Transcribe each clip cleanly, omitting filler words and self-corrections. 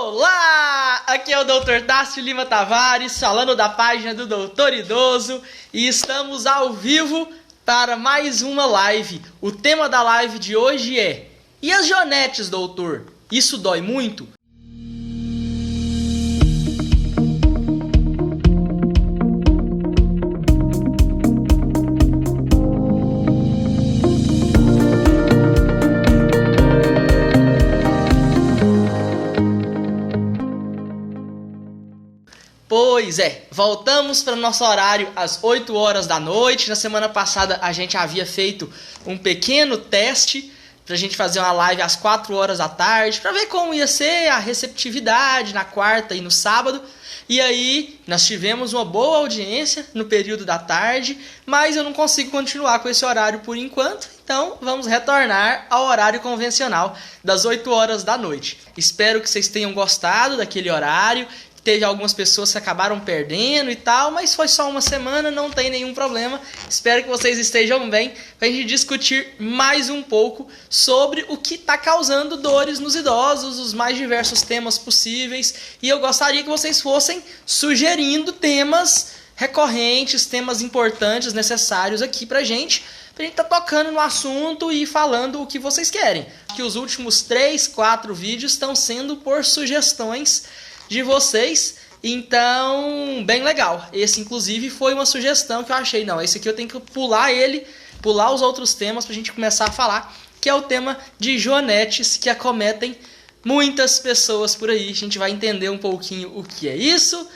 Olá! Aqui é o Dr. Tássio Lima Tavares, falando da página do Doutor Idoso, e estamos ao vivo para mais uma live. O tema da live de hoje é: e as joanetes, doutor? Isso dói muito? Pois é, voltamos para o nosso horário às 8 horas da noite. Na semana passada a gente havia feito um pequeno teste para a gente fazer uma live às 4 horas da tarde, para ver como ia ser a receptividade na quarta e no sábado. E aí nós tivemos uma boa audiência no período da tarde, mas eu não consigo continuar com esse horário por enquanto, então vamos retornar ao horário convencional das 8 horas da noite. Espero que vocês tenham gostado daquele horário. Teve algumas pessoas que acabaram perdendo e tal, mas foi só uma semana, não tem nenhum problema. Espero que vocês estejam bem para a gente discutir mais um pouco sobre o que está causando dores nos idosos, os mais diversos temas possíveis. E eu gostaria que vocês fossem sugerindo temas recorrentes, temas importantes, necessários aqui para a gente tá tocando no assunto e falando o que vocês querem. Que os últimos 3, 4 vídeos estão sendo por sugestões de vocês, então bem legal. Esse inclusive foi uma sugestão que eu achei, não, esse aqui eu tenho que pular os outros temas pra gente começar a falar, que é o tema de joanetes que acometem muitas pessoas por aí. A gente vai entender um pouquinho o que é isso,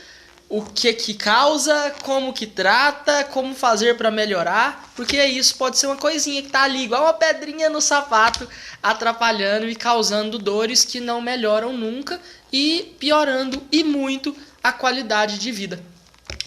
o que causa, como que trata, como fazer para melhorar, porque isso pode ser uma coisinha que tá ali, igual uma pedrinha no sapato, atrapalhando e causando dores que não melhoram nunca e piorando e muito a qualidade de vida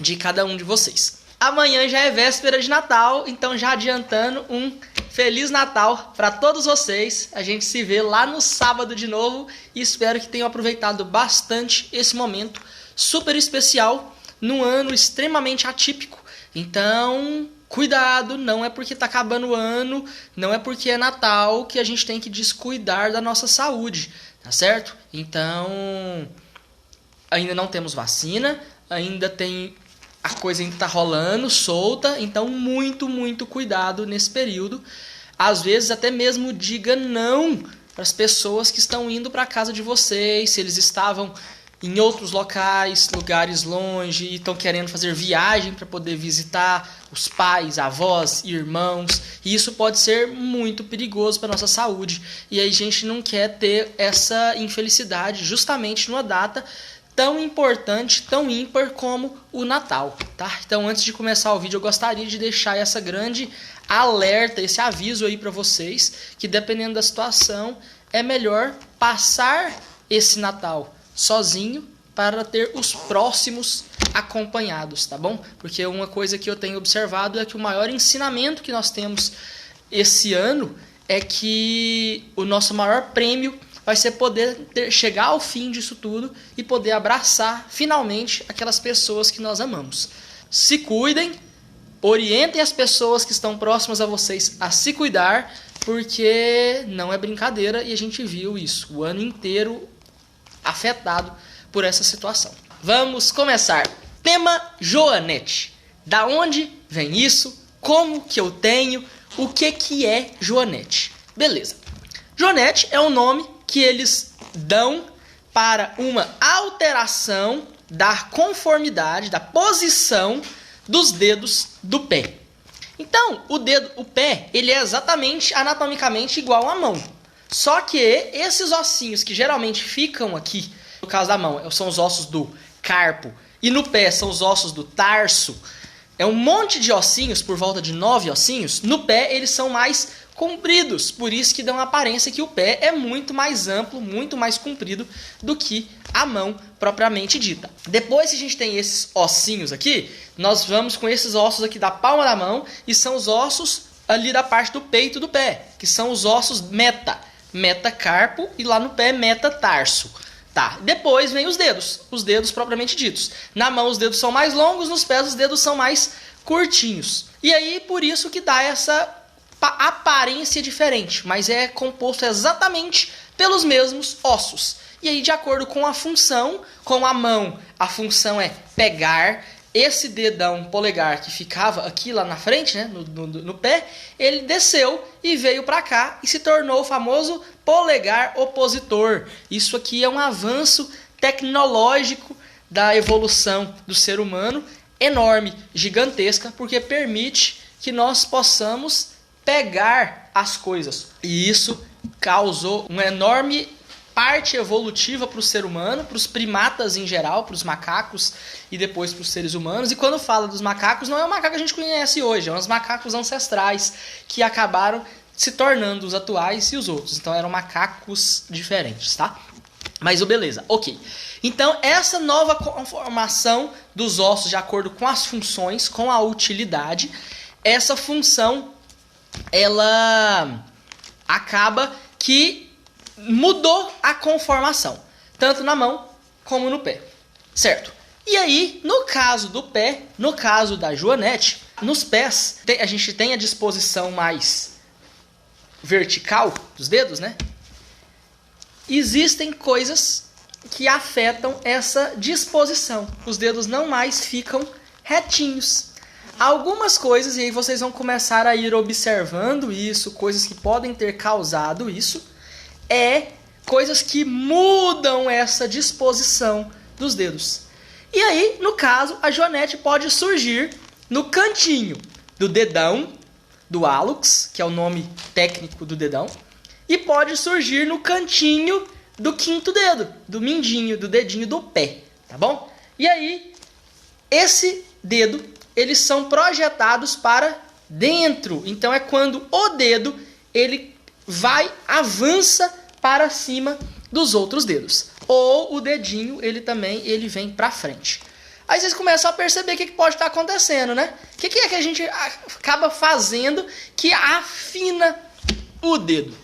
de cada um de vocês. Amanhã já é véspera de Natal, então já adiantando um Feliz Natal para todos vocês. A gente se vê lá no sábado de novo e espero que tenham aproveitado bastante esse momento super especial, num ano extremamente atípico. Então, cuidado, não é porque tá acabando o ano, não é porque é Natal que a gente tem que descuidar da nossa saúde, tá certo? Então, ainda não temos vacina, ainda tem a coisa ainda tá rolando, solta, então muito cuidado nesse período. Às vezes até mesmo diga não para as pessoas que estão indo para casa de vocês, se eles estavam em outros locais, lugares longe, e estão querendo fazer viagem para poder visitar os pais, avós, irmãos. E isso pode ser muito perigoso para a nossa saúde. E aí a gente não quer ter essa infelicidade justamente numa data tão importante, tão ímpar como o Natal, tá? Então, antes de começar o vídeo, eu gostaria de deixar essa grande alerta, esse aviso aí para vocês, que dependendo da situação, é melhor passar esse Natal sozinho para ter os próximos acompanhados, tá bom? Porque uma coisa que eu tenho observado é que o maior ensinamento que nós temos esse ano é que o nosso maior prêmio vai ser poder chegar ao fim disso tudo e poder abraçar finalmente aquelas pessoas que nós amamos. Se cuidem, orientem as pessoas que estão próximas a vocês a se cuidar, porque não é brincadeira e a gente viu isso o ano inteiro afetado por essa situação. Vamos começar. Tema joanete. Da onde vem isso? Como que eu tenho? O que é joanete? Beleza. Joanete é o nome que eles dão para uma alteração da conformidade, da posição dos dedos do pé. Então, o pé, ele é exatamente anatomicamente igual à mão. Só que esses ossinhos que geralmente ficam aqui, no caso da mão, são os ossos do carpo, e no pé são os ossos do tarso, é um monte de ossinhos, por volta de 9 ossinhos. No pé eles são mais compridos, por isso que dão a aparência que o pé é muito mais amplo, muito mais comprido do que a mão propriamente dita. Depois que a gente tem esses ossinhos aqui, nós vamos com esses ossos aqui da palma da mão, e são os ossos ali da parte do peito do pé, que são os ossos metacarpo, e lá no pé metatarso. Tá, depois vem os dedos propriamente ditos. Na mão os dedos são mais longos, nos pés os dedos são mais curtinhos. E aí por isso que dá essa aparência diferente, mas é composto exatamente pelos mesmos ossos. E aí, de acordo com a função, com a mão, a função é pegar. Esse dedão polegar que ficava aqui lá na frente, né, no pé, ele desceu e veio para cá e se tornou o famoso polegar opositor. Isso aqui é um avanço tecnológico da evolução do ser humano enorme, gigantesca, porque permite que nós possamos pegar as coisas. E isso causou uma enorme parte evolutiva para o ser humano, para os primatas em geral, para os macacos e depois para os seres humanos. E quando fala dos macacos, não é o macaco que a gente conhece hoje, são os macacos ancestrais que acabaram se tornando os atuais e os outros. Então eram macacos diferentes, tá? Mas beleza, ok. Então essa nova conformação dos ossos de acordo com as funções, com a utilidade, essa função ela acaba que mudou a conformação, tanto na mão como no pé, certo? E aí, no caso do pé, no caso da Joanete, nos pés, a gente tem a disposição mais vertical dos dedos, né? Existem coisas que afetam essa disposição. Os dedos não mais ficam retinhos. Algumas coisas, e aí vocês vão começar a ir observando isso, coisas que podem ter causado isso, coisas que mudam essa disposição dos dedos. E aí, no caso, a Joanete pode surgir no cantinho do dedão, do hálux, que é o nome técnico do dedão, e pode surgir no cantinho do quinto dedo, do mindinho, do dedinho do pé, tá bom? E aí, esse dedo, eles são projetados para dentro. Então é quando o dedo, ele avança para cima dos outros dedos. Ou o dedinho, ele vem para frente. Aí vocês começam a perceber o que pode estar acontecendo, né? O que é que a gente acaba fazendo que afina o dedo?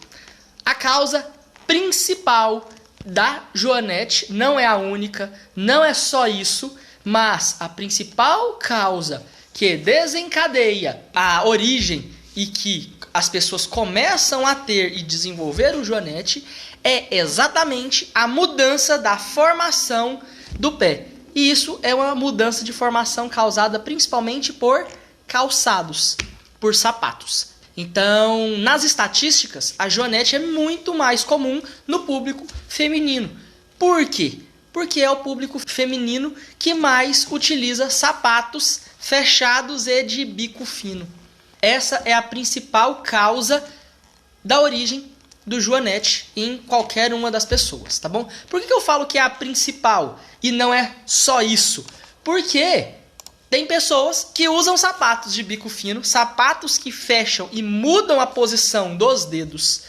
A causa principal da Joanete, não é a única, não é só isso, mas a principal causa que desencadeia a origem e que as pessoas começam a ter e desenvolver o Joanete é exatamente a mudança da formação do pé. E isso é uma mudança de formação causada principalmente por calçados, por sapatos. Então, nas estatísticas, a Joanete é muito mais comum no público feminino. Por quê? Porque é o público feminino que mais utiliza sapatos fechados e de bico fino. Essa é a principal causa da origem do Joanete em qualquer uma das pessoas, tá bom? Por que eu falo que é a principal e não é só isso? Porque tem pessoas que usam sapatos de bico fino, sapatos que fecham e mudam a posição dos dedos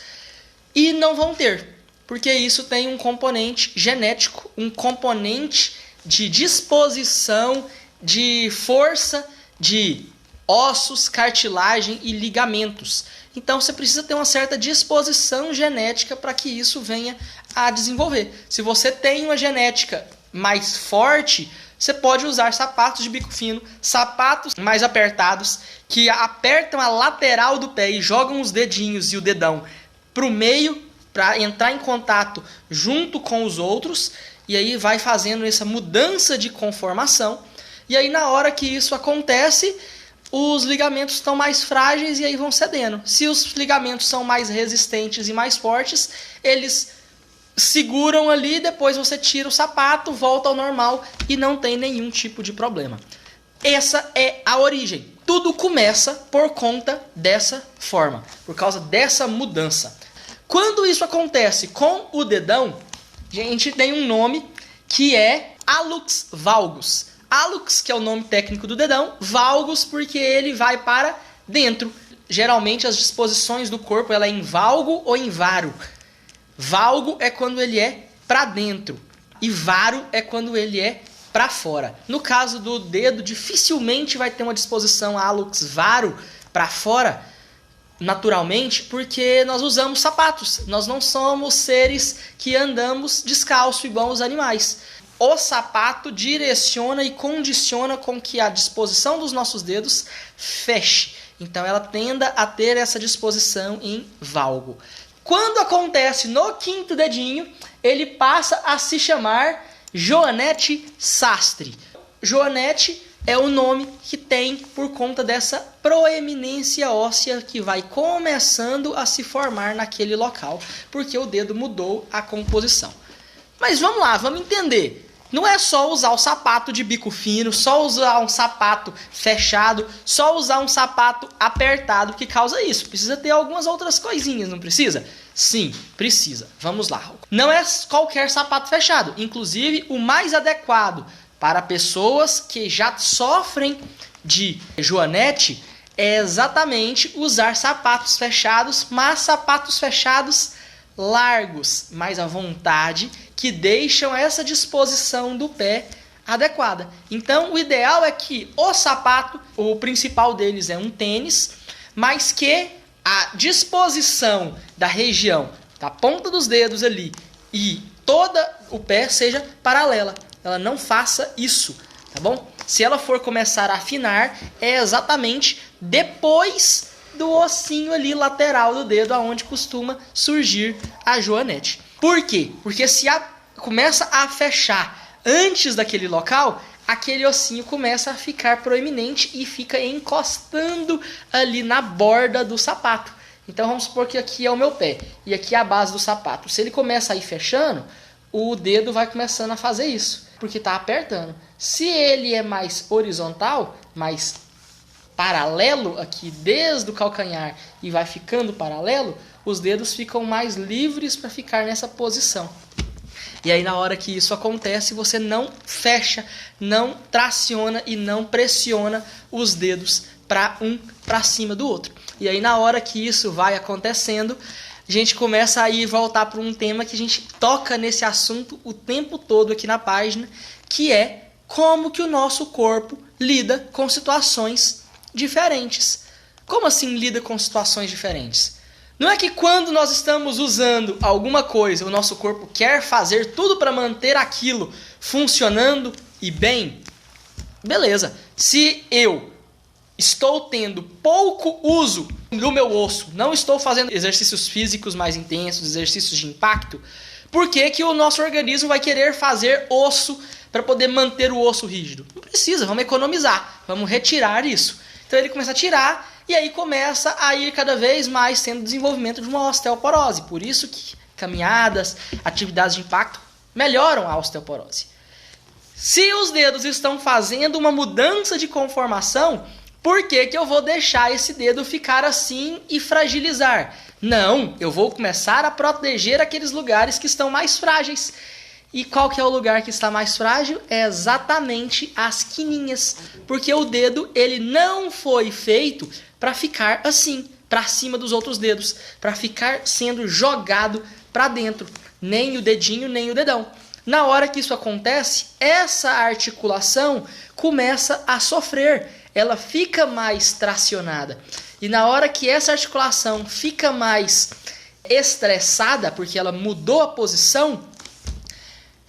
e não vão ter, porque isso tem um componente genético, um componente de disposição, de força, de ossos, cartilagem e ligamentos. Então você precisa ter uma certa disposição genética para que isso venha a desenvolver. Se você tem uma genética mais forte, você pode usar sapatos de bico fino, sapatos mais apertados, que apertam a lateral do pé e jogam os dedinhos e o dedão para o meio, para entrar em contato junto com os outros, e aí vai fazendo essa mudança de conformação. E aí na hora que isso acontece, os ligamentos estão mais frágeis e aí vão cedendo. Se os ligamentos são mais resistentes e mais fortes, eles seguram ali, depois você tira o sapato, volta ao normal e não tem nenhum tipo de problema. Essa é a origem. Tudo começa por conta dessa forma, por causa dessa mudança. Quando isso acontece com o dedão, a gente tem um nome que é hallux valgus. Hallux, que é o nome técnico do dedão, valgus porque ele vai para dentro. Geralmente as disposições do corpo ela é em valgo ou em varo. Valgo é quando ele é para dentro e varo é quando ele é para fora. No caso do dedo, dificilmente vai ter uma disposição hallux varo para fora, naturalmente, porque nós usamos sapatos. Nós não somos seres que andamos descalço igual os animais. O sapato direciona e condiciona com que a disposição dos nossos dedos feche. Então ela tenda a ter essa disposição em valgo. Quando acontece no quinto dedinho, ele passa a se chamar Joanete Sastre. Joanete é o nome que tem por conta dessa proeminência óssea que vai começando a se formar naquele local, porque o dedo mudou a composição. Mas vamos lá, vamos entender. Não é só usar o sapato de bico fino, só usar um sapato fechado, só usar um sapato apertado que causa isso. Precisa ter algumas outras coisinhas, não precisa? Sim, precisa. Vamos lá. Não é qualquer sapato fechado. Inclusive, o mais adequado para pessoas que já sofrem de joanete é exatamente usar sapatos fechados, mas sapatos fechados largos, mais à vontade, que deixam essa disposição do pé adequada. Então, o ideal é que o sapato, o principal deles é um tênis, mas que a disposição da região da ponta dos dedos ali e todo o pé seja paralela. Ela não faça isso, tá bom? Se ela for começar a afinar, é exatamente depois do ossinho ali lateral do dedo, aonde costuma surgir a joanete. Por quê? Porque se começa a fechar antes daquele local, aquele ossinho começa a ficar proeminente e fica encostando ali na borda do sapato. Então vamos supor que aqui é o meu pé e aqui é a base do sapato. Se ele começa a ir fechando, o dedo vai começando a fazer isso, porque está apertando. Se ele é mais horizontal, mais paralelo aqui desde o calcanhar e vai ficando paralelo, os dedos ficam mais livres para ficar nessa posição. E aí na hora que isso acontece, você não fecha, não traciona e não pressiona os dedos para cima do outro. E aí na hora que isso vai acontecendo, a gente começa a ir voltar para um tema que a gente toca nesse assunto o tempo todo aqui na página, que é como que o nosso corpo lida com situações diferentes. Como assim lida com situações diferentes? Não é que quando nós estamos usando alguma coisa, o nosso corpo quer fazer tudo para manter aquilo funcionando e bem? Beleza. Se eu estou tendo pouco uso do meu osso, não estou fazendo exercícios físicos mais intensos, exercícios de impacto, por que que o nosso organismo vai querer fazer osso para poder manter o osso rígido? Não precisa, vamos economizar, vamos retirar isso. Então ele começa a tirar e aí começa a ir cada vez mais tendo desenvolvimento de uma osteoporose. Por isso que caminhadas, atividades de impacto melhoram a osteoporose. Se os dedos estão fazendo uma mudança de conformação, por que que eu vou deixar esse dedo ficar assim e fragilizar? Não, eu vou começar a proteger aqueles lugares que estão mais frágeis. E qual que é o lugar que está mais frágil? É exatamente as quininhas. Porque o dedo ele não foi feito para ficar assim, para cima dos outros dedos, para ficar sendo jogado para dentro. Nem o dedinho, nem o dedão. Na hora que isso acontece, essa articulação começa a sofrer. Ela fica mais tracionada. E na hora que essa articulação fica mais estressada, porque ela mudou a posição,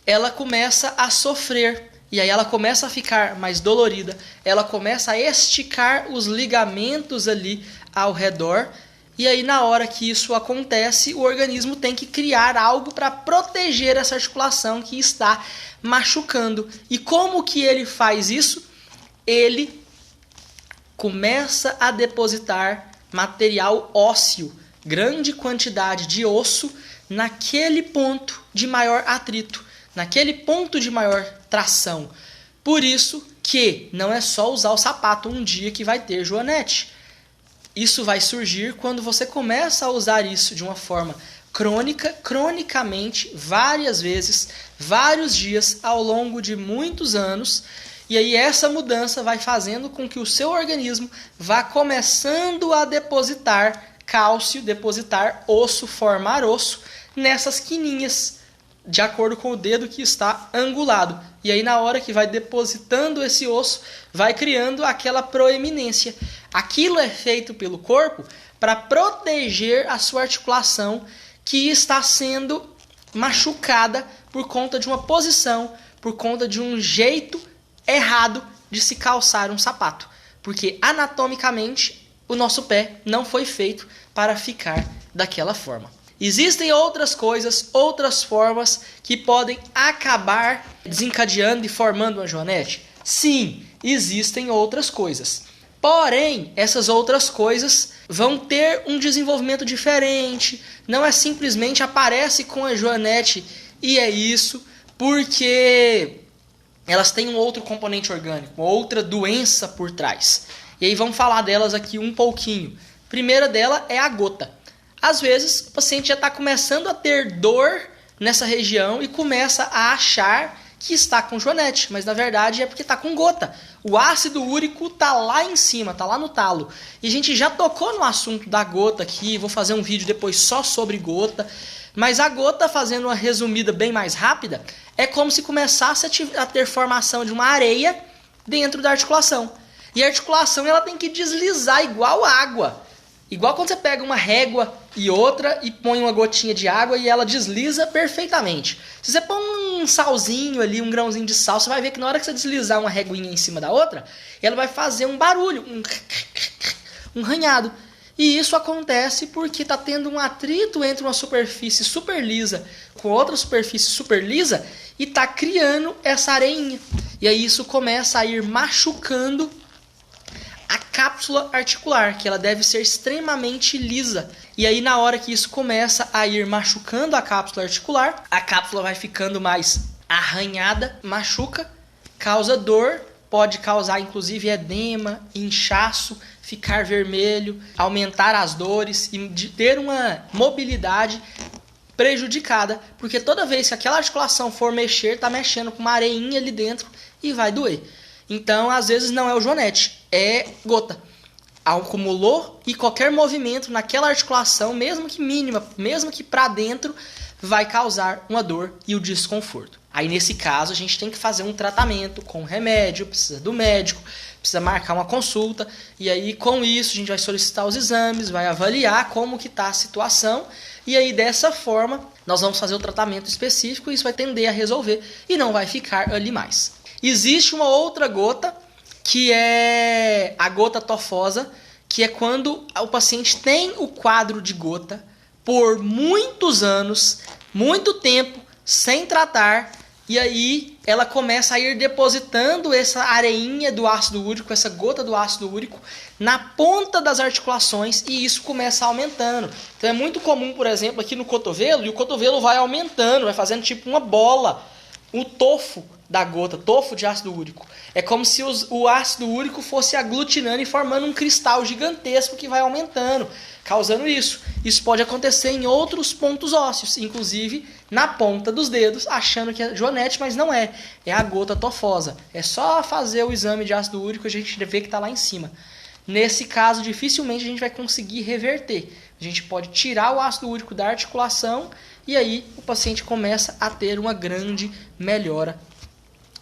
ela começa a sofrer. E aí ela começa a ficar mais dolorida. Ela começa a esticar os ligamentos ali ao redor. E aí na hora que isso acontece, o organismo tem que criar algo para proteger essa articulação que está machucando. E como que ele faz isso? Ele começa a depositar material ósseo, grande quantidade de osso, naquele ponto de maior atrito, naquele ponto de maior tração. Por isso que não é só usar o sapato um dia que vai ter joanete. Isso vai surgir quando você começa a usar isso de uma forma crônica, cronicamente, várias vezes, vários dias, ao longo de muitos anos. E aí essa mudança vai fazendo com que o seu organismo vá começando a depositar cálcio, depositar osso, formar osso nessas quininhas, de acordo com o dedo que está angulado. E aí na hora que vai depositando esse osso, vai criando aquela proeminência. Aquilo é feito pelo corpo para proteger a sua articulação que está sendo machucada por conta de uma posição, por conta de um jeito errado de se calçar um sapato. Porque anatomicamente o nosso pé não foi feito para ficar daquela forma. Existem outras coisas, outras formas que podem acabar desencadeando e formando uma joanete? Sim, existem outras coisas. Porém, essas outras coisas vão ter um desenvolvimento diferente. Não é simplesmente aparece com a joanete e é isso, porque elas têm um outro componente orgânico, outra doença por trás. E aí vamos falar delas aqui um pouquinho. A primeira dela é a gota. Às vezes o paciente já está começando a ter dor nessa região e começa a achar que está com joanete, mas na verdade é porque está com gota. O ácido úrico está lá em cima, está lá no talo. E a gente já tocou no assunto da gota aqui, vou fazer um vídeo depois só sobre gota. Mas a gota, fazendo uma resumida bem mais rápida, é como se começasse a ter formação de uma areia dentro da articulação. E a articulação ela tem que deslizar igual água. Igual quando você pega uma régua e outra e põe uma gotinha de água e ela desliza perfeitamente. Se você põe um salzinho ali, um grãozinho de sal, você vai ver que na hora que você deslizar uma reguinha em cima da outra, ela vai fazer um barulho, um ranhado. E isso acontece porque está tendo um atrito entre uma superfície super lisa com outra superfície super lisa e está criando essa areinha. E aí isso começa a ir machucando a cápsula articular, que ela deve ser extremamente lisa. E aí na hora que isso começa a ir machucando a cápsula articular, a cápsula vai ficando mais arranhada, machuca, causa dor, pode causar inclusive edema, inchaço, ficar vermelho, aumentar as dores e ter uma mobilidade prejudicada, porque toda vez que aquela articulação for mexer, está mexendo com uma areinha ali dentro e vai doer. Então, às vezes não é o joanete, é gota. Acumulou e qualquer movimento naquela articulação, mesmo que mínima, mesmo que para dentro, vai causar uma dor e o desconforto. Aí, nesse caso, a gente tem que fazer um tratamento com remédio, precisa do médico, precisa marcar uma consulta. E aí, com isso, a gente vai solicitar os exames, vai avaliar como que está a situação. E aí, dessa forma, nós vamos fazer o tratamento específico e isso vai tender a resolver e não vai ficar ali mais. Existe uma outra gota, que é a gota tofosa, que é quando o paciente tem o quadro de gota por muitos anos, muito tempo, sem tratar, e aí ela começa a ir depositando essa areinha do ácido úrico, essa gota do ácido úrico, na ponta das articulações, e isso começa aumentando. Então é muito comum, por exemplo, aqui no cotovelo, e o cotovelo vai aumentando, vai fazendo tipo uma bola, o tofo da gota, tofo de ácido úrico. É como se o ácido úrico fosse aglutinando e formando um cristal gigantesco que vai aumentando, causando isso. Isso pode acontecer em outros pontos ósseos, inclusive na ponta dos dedos, achando que é joanete, mas não é. É a gota tofosa. É só fazer o exame de ácido úrico e a gente vê que está lá em cima. Nesse caso, dificilmente a gente vai conseguir reverter. A gente pode tirar o ácido úrico da articulação e aí o paciente começa a ter uma grande melhora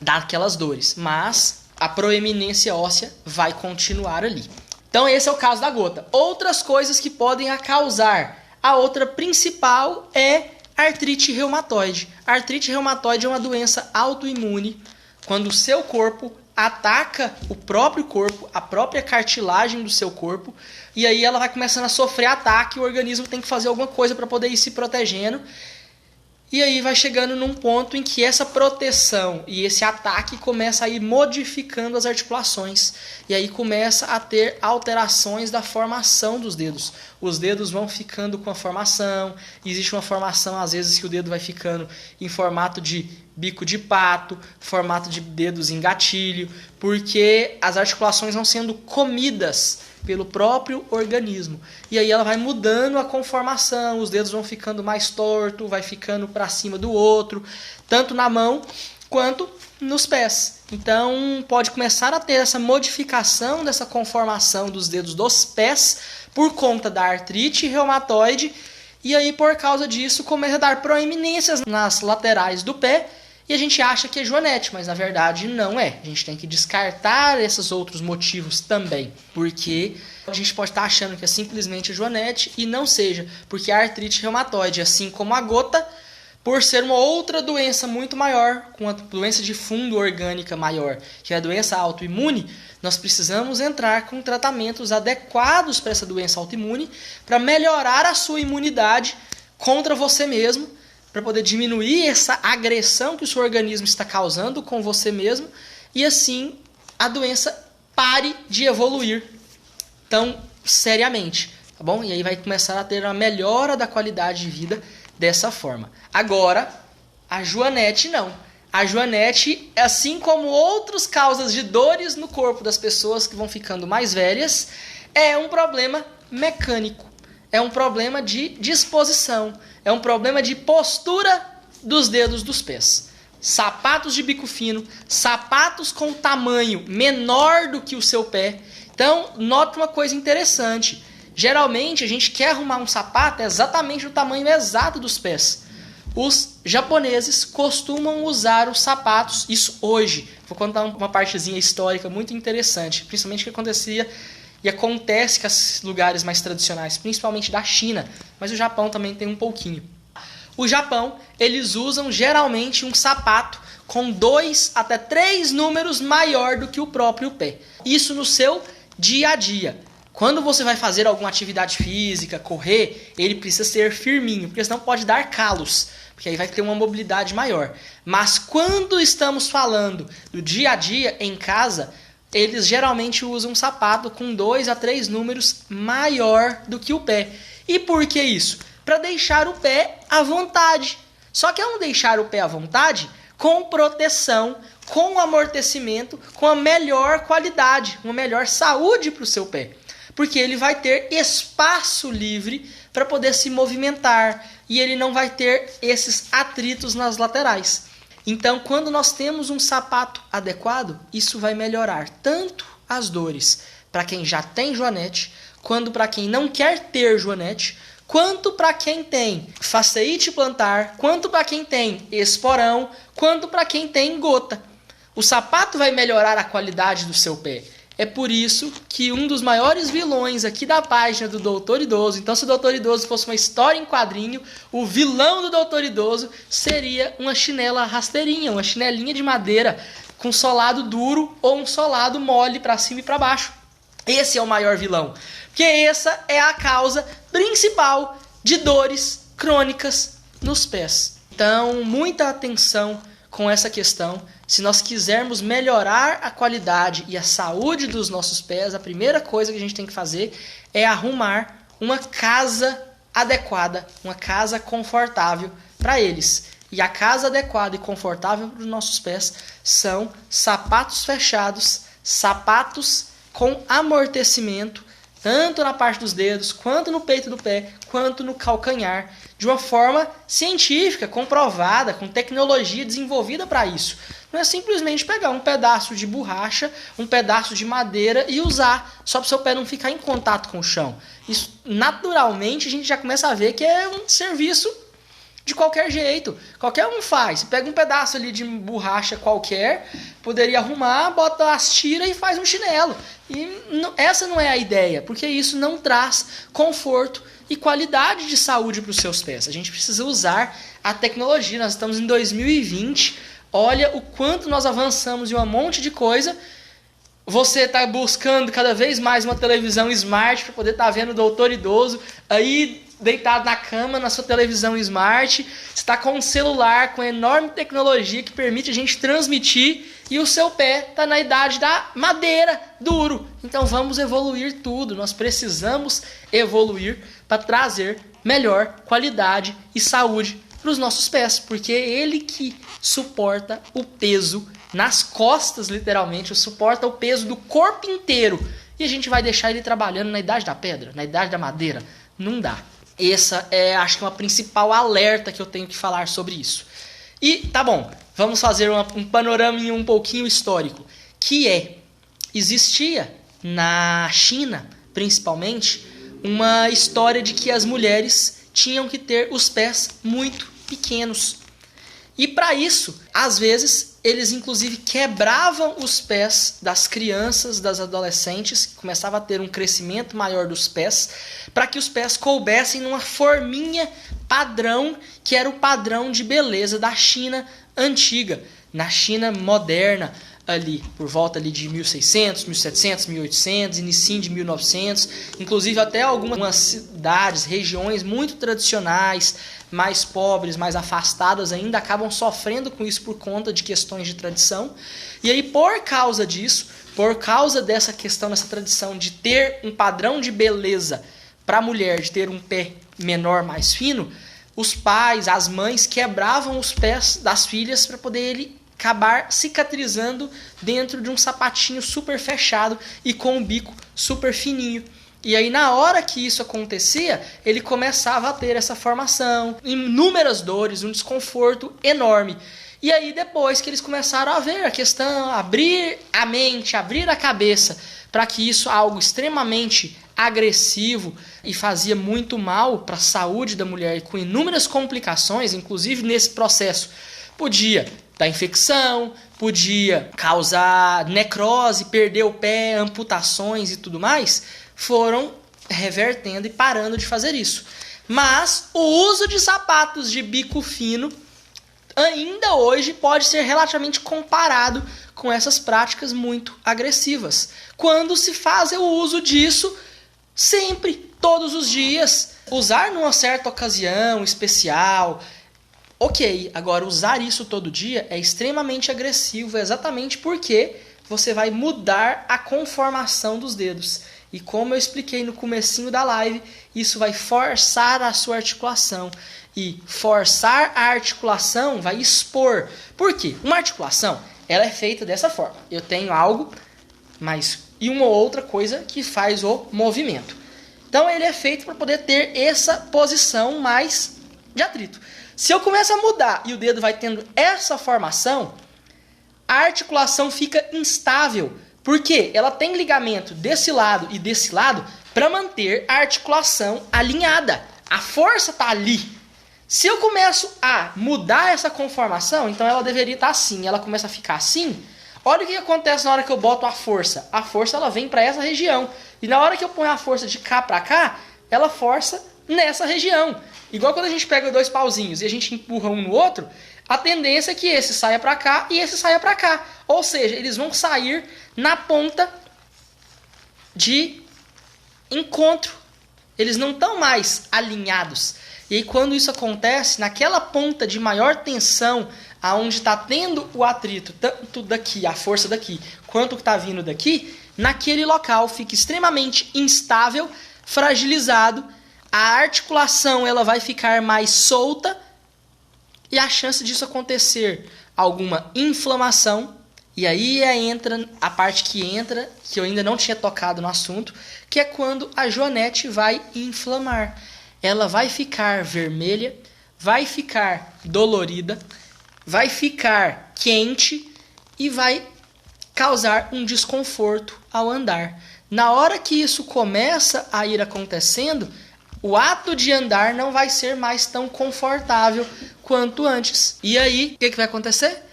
daquelas dores, mas a proeminência óssea vai continuar ali. Então esse é o caso da gota. Outras coisas que podem a causar. A outra principal é artrite reumatoide. A artrite reumatoide é uma doença autoimune, quando o seu corpo ataca o próprio corpo, a própria cartilagem do seu corpo, e aí ela vai começando a sofrer ataque, e o organismo tem que fazer alguma coisa para poder ir se protegendo. E aí vai chegando num ponto em que essa proteção e esse ataque começa a ir modificando as articulações. E aí começa a ter alterações da formação dos dedos. Os dedos vão ficando com a formação. Existe uma formação, às vezes, que o dedo vai ficando em formato de bico de pato, formato de dedos em gatilho, porque as articulações vão sendo comidas pelo próprio organismo. E aí ela vai mudando a conformação, os dedos vão ficando mais tortos, vai ficando para cima do outro, tanto na mão quanto nos pés. Então pode começar a ter essa modificação dessa conformação dos dedos dos pés por conta da artrite reumatoide, e aí por causa disso começa a dar proeminências nas laterais do pé, e a gente acha que é joanete, mas na verdade não é. A gente tem que descartar esses outros motivos também, porque a gente pode estar achando que é simplesmente joanete e não seja, porque a artrite reumatoide, assim como a gota, por ser uma outra doença muito maior, com uma doença de fundo orgânica maior, que é a doença autoimune, nós precisamos entrar com tratamentos adequados para essa doença autoimune, para melhorar a sua imunidade contra você mesmo, para poder diminuir essa agressão que o seu organismo está causando com você mesmo, e assim a doença pare de evoluir tão seriamente, tá bom? E aí vai começar a ter uma melhora da qualidade de vida dessa forma. Agora, a Joanete não. A Joanete, assim como outras causas de dores no corpo das pessoas que vão ficando mais velhas, é um problema mecânico, é um problema de disposição, é um problema de postura dos dedos dos pés. Sapatos de bico fino, sapatos com tamanho menor do que o seu pé. Então, note uma coisa interessante. Geralmente, a gente quer arrumar um sapato exatamente do tamanho exato dos pés. Os japoneses costumam usar os sapatos, isso hoje. Vou contar uma partezinha histórica muito interessante, principalmente o que acontecia e acontece com os lugares mais tradicionais, principalmente da China, mas o Japão também tem um pouquinho. O Japão, eles usam geralmente um sapato com 2 até 3 números maior do que o próprio pé. Isso no seu dia a dia. Quando você vai fazer alguma atividade física, correr, ele precisa ser firminho, porque senão pode dar calos, porque aí vai ter uma mobilidade maior. Mas quando estamos falando do dia a dia em casa, eles geralmente usam um sapato com 2 a 3 números maior do que o pé. E por que isso? Para deixar o pé à vontade. Só que é um deixar o pé à vontade com proteção, com amortecimento, com a melhor qualidade, uma melhor saúde para o seu pé. Porque ele vai ter espaço livre para poder se movimentar e ele não vai ter esses atritos nas laterais. Então, quando nós temos um sapato adequado, isso vai melhorar tanto as dores para quem já tem joanete, quanto para quem não quer ter joanete, quanto para quem tem fasciite plantar, quanto para quem tem esporão, quanto para quem tem gota. O sapato vai melhorar a qualidade do seu pé. É por isso que um dos maiores vilões aqui da página do Doutor Idoso, então se o Doutor Idoso fosse uma história em quadrinho, o vilão do Doutor Idoso seria uma chinela rasteirinha, uma chinelinha de madeira com solado duro ou um solado mole para cima e para baixo. Esse é o maior vilão, porque essa é a causa principal de dores crônicas nos pés. Então, muita atenção com essa questão. Se nós quisermos melhorar a qualidade e a saúde dos nossos pés, a primeira coisa que a gente tem que fazer é arrumar uma casa adequada, uma casa confortável para eles. E a casa adequada e confortável para os nossos pés são sapatos fechados, sapatos com amortecimento, tanto na parte dos dedos, quanto no peito do pé, quanto no calcanhar, de uma forma científica, comprovada, com tecnologia desenvolvida para isso. Não é simplesmente pegar um pedaço de borracha, um pedaço de madeira e usar, só para o seu pé não ficar em contato com o chão. Isso, naturalmente, a gente já começa a ver que é um serviço de qualquer jeito. Qualquer um faz. Pega um pedaço ali de borracha qualquer, poderia arrumar, bota as tiras e faz um chinelo. E essa não é a ideia, porque isso não traz conforto e qualidade de saúde para os seus pés. A gente precisa usar a tecnologia. Nós estamos em 2020. Olha o quanto nós avançamos em um monte de coisa. Você está buscando cada vez mais uma televisão smart para poder estar vendo o Doutor Idoso aí deitado na cama, na sua televisão smart. Você está com um celular com enorme tecnologia que permite a gente transmitir e o seu pé está na idade da madeira, duro. Então vamos evoluir tudo. Nós precisamos evoluir para trazer melhor qualidade e saúde para os nossos pés, porque é ele que suporta o peso nas costas, literalmente, suporta o peso do corpo inteiro. E a gente vai deixar ele trabalhando na idade da pedra, na idade da madeira? Não dá. Essa é, acho que, uma principal alerta que eu tenho que falar sobre isso. E, tá bom, vamos fazer um panorama um pouquinho histórico, que existia na China, principalmente, uma história de que as mulheres tinham que ter os pés muito pequenos. E para isso, às vezes, eles inclusive quebravam os pés das crianças, das adolescentes, que começava a ter um crescimento maior dos pés, para que os pés coubessem numa forminha padrão, que era o padrão de beleza da China antiga. na China moderna, ali por volta ali de 1600, 1700, 1800, início de 1900, inclusive até algumas cidades, regiões muito tradicionais, mais pobres, mais afastadas ainda, acabam sofrendo com isso por conta de questões de tradição. E aí, por causa disso, por causa dessa questão, dessa tradição de ter um padrão de beleza para a mulher, de ter um pé menor, mais fino, os pais, as mães quebravam os pés das filhas para poder ele acabar cicatrizando dentro de um sapatinho super fechado e com um bico super fininho. E aí, na hora que isso acontecia, ele começava a ter essa formação, inúmeras dores, um desconforto enorme. E aí, depois que eles começaram a ver a questão, abrir a mente, abrir a cabeça, para que isso é algo extremamente agressivo e fazia muito mal para a saúde da mulher, e com inúmeras complicações, inclusive nesse processo, podia dar infecção, podia causar necrose, perder o pé, amputações e tudo mais, foram revertendo e parando de fazer isso. Mas o uso de sapatos de bico fino ainda hoje pode ser relativamente comparado com essas práticas muito agressivas, quando se faz o uso disso sempre, todos os dias. Usar numa certa ocasião especial, ok, agora usar isso todo dia é extremamente agressivo, exatamente porque você vai mudar a conformação dos dedos. E como eu expliquei no comecinho da live, isso vai forçar a sua articulação. E forçar a articulação vai expor. Por quê? Uma articulação, ela é feita dessa forma. Eu tenho algo, mas e uma outra coisa que faz o movimento. Então ele é feito para poder ter essa posição mais de atrito. Se eu começo a mudar e o dedo vai tendo essa formação, a articulação fica instável. Porque ela tem ligamento desse lado e desse lado para manter a articulação alinhada. A força está ali. Se eu começo a mudar essa conformação, então ela deveria estar assim, ela começa a ficar assim. Olha o que acontece na hora que eu boto a força. A força ela vem para essa região. E na hora que eu ponho a força de cá para cá, ela força nessa região. Igual quando a gente pega dois pauzinhos e a gente empurra um no outro, a tendência é que esse saia para cá e esse saia para cá. Ou seja, eles vão sair na ponta de encontro. Eles não estão mais alinhados. E aí quando isso acontece, naquela ponta de maior tensão, aonde está tendo o atrito, tanto daqui, a força daqui, quanto que está vindo daqui, naquele local fica extremamente instável, fragilizado, a articulação ela vai ficar mais solta, e a chance disso acontecer alguma inflamação, e aí entra a parte que eu ainda não tinha tocado no assunto, que é quando a joanete vai inflamar. Ela vai ficar vermelha, vai ficar dolorida, vai ficar quente e vai causar um desconforto ao andar. Na hora que isso começa a ir acontecendo, o ato de andar não vai ser mais tão confortável quanto antes. E aí, o que vai acontecer?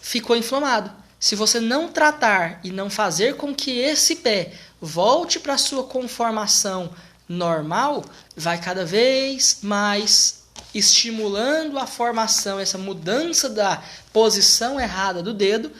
Ficou inflamado. Se você não tratar e não fazer com que esse pé volte para a sua conformação normal, vai cada vez mais estimulando a formação, essa mudança da posição errada do dedo,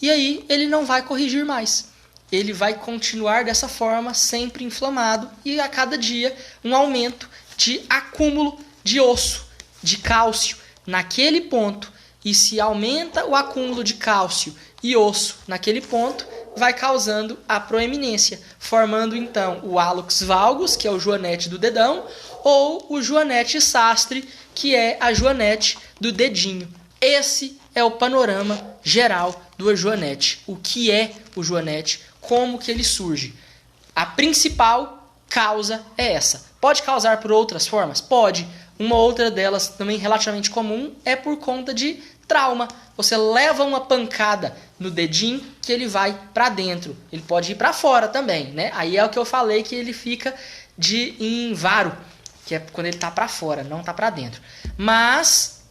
e aí ele não vai corrigir mais. Ele vai continuar dessa forma, sempre inflamado, e a cada dia um aumento de acúmulo de osso, de cálcio naquele ponto. E se aumenta o acúmulo de cálcio e osso naquele ponto, vai causando a proeminência, formando então o hallux valgus, que é o joanete do dedão, ou o joanete sastre, que é a joanete do dedinho. Esse é o panorama geral do joanete. O que é o joanete? Como que ele surge? A principal causa é essa. Pode causar por outras formas? Pode. Uma outra delas, também relativamente comum, é por conta de trauma. Você leva uma pancada no dedinho que ele vai para dentro. Ele pode ir para fora também, né? Aí é o que eu falei, que ele fica em varo, que é quando ele está para fora, não está para dentro. Mas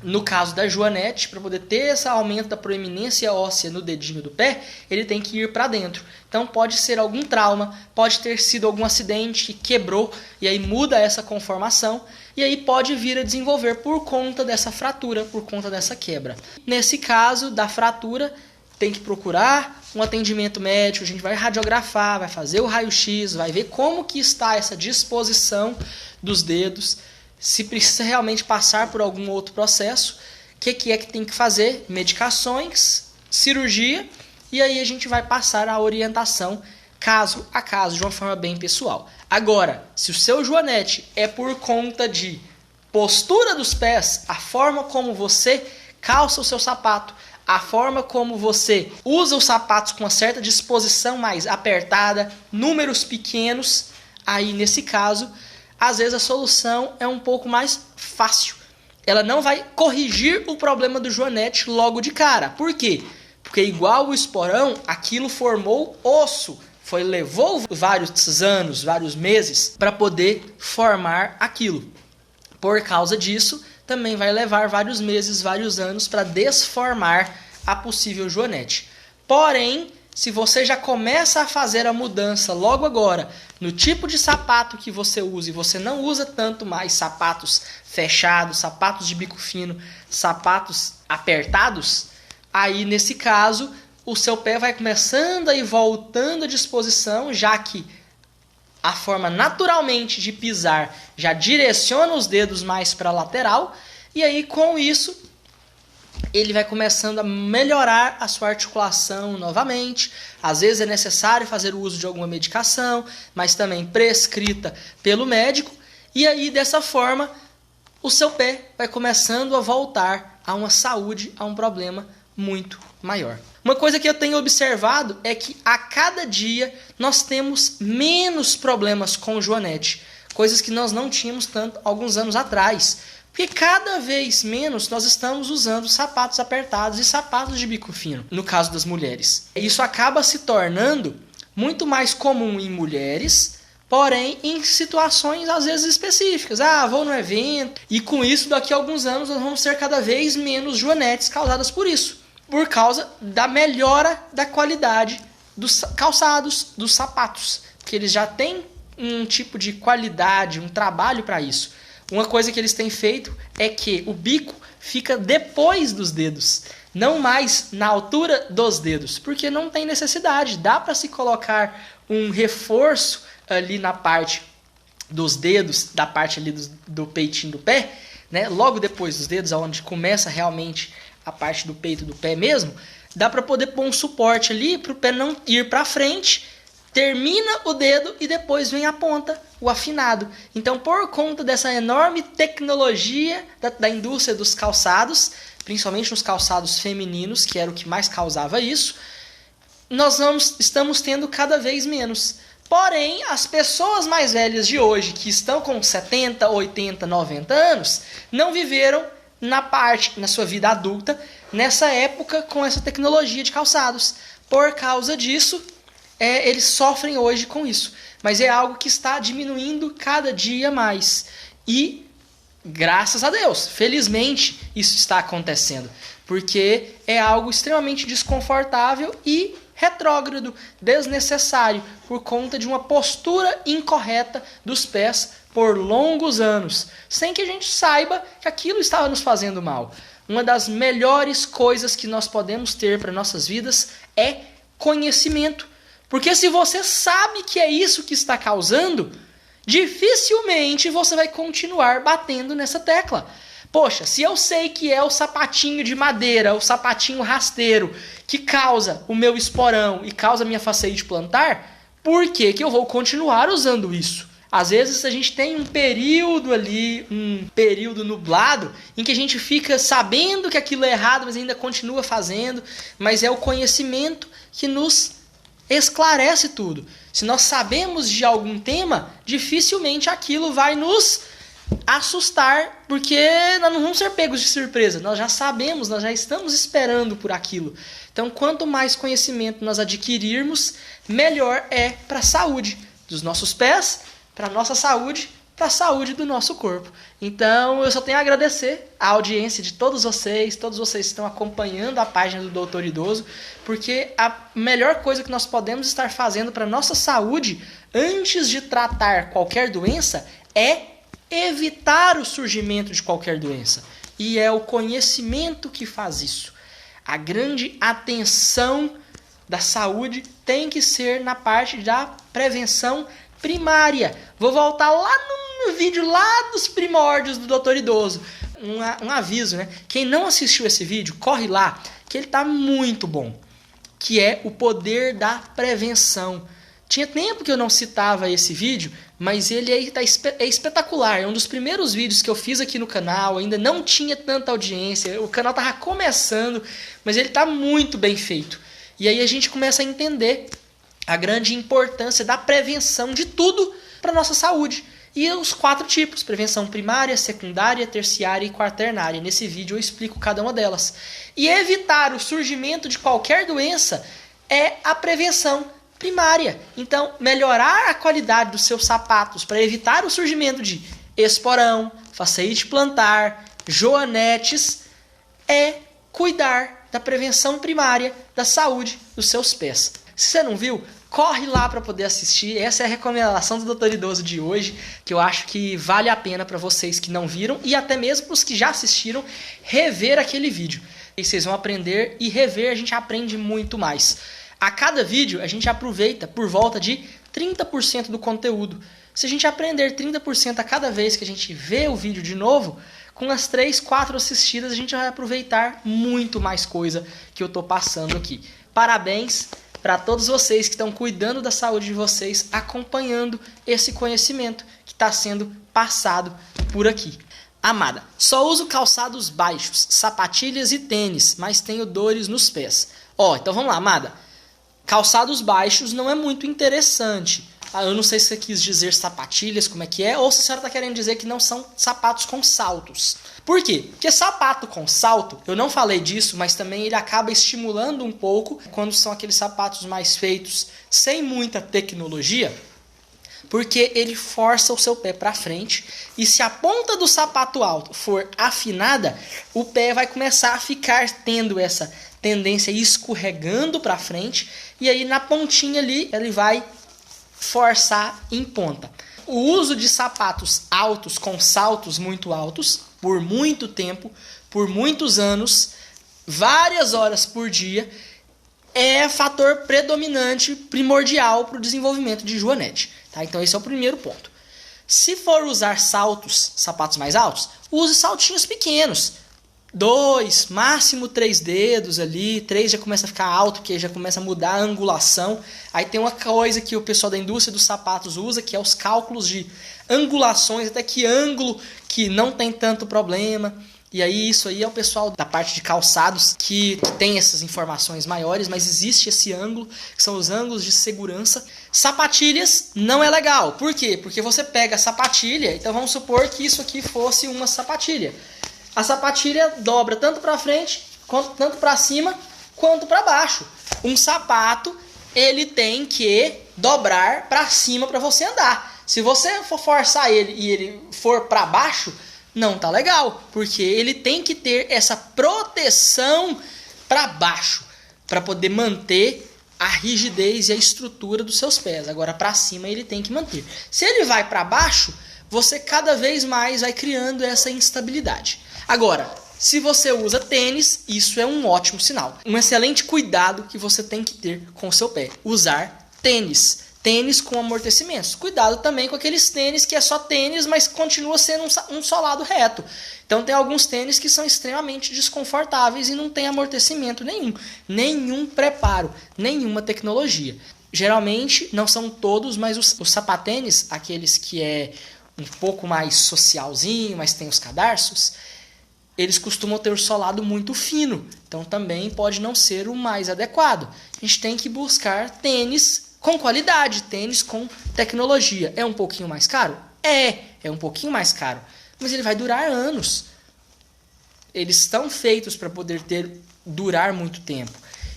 No caso da joanete, para poder ter esse aumento da proeminência óssea no dedinho do pé, ele tem que ir para dentro. Então pode ser algum trauma, pode ter sido algum acidente que quebrou e aí muda essa conformação e aí pode vir a desenvolver por conta dessa fratura, por conta dessa quebra. Nesse caso da fratura, tem que procurar um atendimento médico, a gente vai radiografar, vai fazer o raio-x, vai ver como que está essa disposição dos dedos, se precisa realmente passar por algum outro processo, o que é que tem que fazer, medicações, cirurgia, e aí a gente vai passar a orientação caso a caso, de uma forma bem pessoal. Agora, se o seu joanete é por conta de postura dos pés, a forma como você calça o seu sapato, a forma como você usa os sapatos com uma certa disposição mais apertada, números pequenos, aí nesse caso, às vezes a solução é um pouco mais fácil. Ela não vai corrigir o problema do joanete logo de cara. Por quê? Porque igual o esporão, aquilo formou osso. Levou vários anos, vários meses para poder formar aquilo. Por causa disso, também vai levar vários meses, vários anos para desformar a possível joanete. Porém, se você já começa a fazer a mudança logo agora no tipo de sapato que você usa e você não usa tanto mais sapatos fechados, sapatos de bico fino, sapatos apertados, aí nesse caso o seu pé vai começando a ir voltando à disposição, já que a forma naturalmente de pisar já direciona os dedos mais para a lateral, e aí com isso ele vai começando a melhorar a sua articulação novamente. Às vezes é necessário fazer o uso de alguma medicação, mas também prescrita pelo médico, e aí dessa forma o seu pé vai começando a voltar a uma saúde, a um problema muito maior. Uma coisa que eu tenho observado é que a cada dia nós temos menos problemas com joanete, coisas que nós não tínhamos tanto alguns anos atrás, porque cada vez menos nós estamos usando sapatos apertados e sapatos de bico fino, no caso das mulheres. Isso acaba se tornando muito mais comum em mulheres, porém em situações às vezes específicas. Vou no evento, e com isso daqui a alguns anos nós vamos ter cada vez menos joanetes causadas por isso, por causa da melhora da qualidade dos calçados, dos sapatos, que eles já têm um tipo de qualidade, um trabalho para isso. Uma coisa que eles têm feito é que o bico fica depois dos dedos, não mais na altura dos dedos, porque não tem necessidade. Dá para se colocar um reforço ali na parte dos dedos, da parte ali do peitinho do pé, né? Logo depois dos dedos, onde começa realmente a parte do peito do pé mesmo, dá para poder pôr um suporte ali para o pé não ir para frente, termina o dedo e depois vem a ponta, o afinado. Então, por conta dessa enorme tecnologia da indústria dos calçados, principalmente nos calçados femininos, que era o que mais causava isso, estamos tendo cada vez menos. Porém, as pessoas mais velhas de hoje, que estão com 70, 80, 90 anos, não viveram na sua vida adulta, nessa época, com essa tecnologia de calçados. Por causa disso, eles sofrem hoje com isso. Mas é algo que está diminuindo cada dia mais. E, graças a Deus, felizmente, isso está acontecendo. Porque é algo extremamente desconfortável e retrógrado, desnecessário, por conta de uma postura incorreta dos pés por longos anos, sem que a gente saiba que aquilo estava nos fazendo mal. Uma das melhores coisas que nós podemos ter para nossas vidas é conhecimento. Porque se você sabe que é isso que está causando, dificilmente você vai continuar batendo nessa tecla. Poxa, se eu sei que é o sapatinho de madeira, o sapatinho rasteiro, que causa o meu esporão e causa a minha fasciite plantar, por que eu vou continuar usando isso? Às vezes a gente tem um período ali, um período nublado, em que a gente fica sabendo que aquilo é errado, mas ainda continua fazendo, mas é o conhecimento que nos esclarece tudo. Se nós sabemos de algum tema, dificilmente aquilo vai nos assustar, porque nós não vamos ser pegos de surpresa. Nós já sabemos, nós já estamos esperando por aquilo. Então, quanto mais conhecimento nós adquirirmos, melhor é para a saúde dos nossos pés, para a nossa saúde, para a saúde do nosso corpo. Então eu só tenho a agradecer a audiência de todos vocês que estão acompanhando a página do Doutor Idoso, porque a melhor coisa que nós podemos estar fazendo para a nossa saúde antes de tratar qualquer doença é evitar o surgimento de qualquer doença. E é o conhecimento que faz isso. A grande atenção da saúde tem que ser na parte da prevenção primária. Vou voltar lá no vídeo lá dos primórdios do Doutor Idoso. Um aviso, né? Quem não assistiu esse vídeo, corre lá, que ele tá muito bom. Que é o poder da prevenção. Tinha tempo que eu não citava esse vídeo, mas ele é espetacular. É um dos primeiros vídeos que eu fiz aqui no canal, ainda não tinha tanta audiência, o canal estava começando, mas ele está muito bem feito. E aí a gente começa a entender a grande importância da prevenção de tudo para a nossa saúde. E os 4 tipos: prevenção primária, secundária, terciária e quaternária. Nesse vídeo eu explico cada uma delas. E evitar o surgimento de qualquer doença é a prevenção primária. Então, melhorar a qualidade dos seus sapatos para evitar o surgimento de esporão, fasciite plantar, joanetes, é cuidar da prevenção primária da saúde dos seus pés. Se você não viu, corre lá para poder assistir. Essa é a recomendação do Doutor Idoso de hoje, que eu acho que vale a pena para vocês que não viram e até mesmo para os que já assistiram, rever aquele vídeo. E vocês vão aprender, e rever a gente aprende muito mais. A cada vídeo, a gente aproveita por volta de 30% do conteúdo. Se a gente aprender 30% a cada vez que a gente vê o vídeo de novo, com as 3, 4 assistidas, a gente vai aproveitar muito mais coisa que eu estou passando aqui. Parabéns para todos vocês que estão cuidando da saúde de vocês, acompanhando esse conhecimento que está sendo passado por aqui. Amada, só uso calçados baixos, sapatilhas e tênis, mas tenho dores nos pés. Então vamos lá, amada. Calçados baixos não é muito interessante. Eu não sei se você quis dizer sapatilhas, como é que é, ou se a senhora está querendo dizer que não são sapatos com saltos. Por quê? Porque sapato com salto, eu não falei disso, mas também ele acaba estimulando um pouco quando são aqueles sapatos mais feitos sem muita tecnologia, porque ele força o seu pé para frente, e se a ponta do sapato alto for afinada, o pé vai começar a ficar tendo essa tendência escorregando para frente, e aí na pontinha ali ele vai forçar em ponta. O uso de sapatos altos com saltos muito altos por muito tempo, por muitos anos, várias horas por dia, é fator predominante, primordial para o desenvolvimento de joanete. Tá? Então esse é o primeiro ponto. Se for usar saltos, sapatos mais altos, use saltinhos pequenos. 2, máximo 3 dedos ali, 3 já começa a ficar alto, porque já começa a mudar a angulação. Aí tem uma coisa que o pessoal da indústria dos sapatos usa, que é os cálculos de angulações, até que ângulo que não tem tanto problema. E aí isso aí é o pessoal da parte de calçados que tem essas informações maiores, mas existe esse ângulo, que são os ângulos de segurança. Sapatilhas não é legal. Por quê? Porque você pega a sapatilha, então vamos supor que isso aqui fosse uma sapatilha. A sapatilha dobra tanto para frente, tanto para cima, quanto para baixo. Um sapato, ele tem que dobrar para cima para você andar. Se você for forçar ele e ele for para baixo, não tá legal, porque ele tem que ter essa proteção para baixo, para poder manter a rigidez e a estrutura dos seus pés. Agora para cima ele tem que manter. Se ele vai para baixo, você cada vez mais vai criando essa instabilidade. Agora, se você usa tênis, isso é um ótimo sinal. Um excelente cuidado que você tem que ter com o seu pé. Usar tênis. Tênis com amortecimentos. Cuidado também com aqueles tênis que é só tênis, mas continua sendo um solado reto. Então tem alguns tênis que são extremamente desconfortáveis e não tem amortecimento nenhum. Nenhum preparo, nenhuma tecnologia. Geralmente, não são todos, mas os sapatênis, aqueles que é um pouco mais socialzinho, mas tem os cadarços, eles costumam ter o solado muito fino, então também pode não ser o mais adequado. A gente tem que buscar tênis com qualidade, tênis com tecnologia. É um pouquinho mais caro? É um pouquinho mais caro, mas ele vai durar anos. Eles estão feitos para poder durar muito tempo.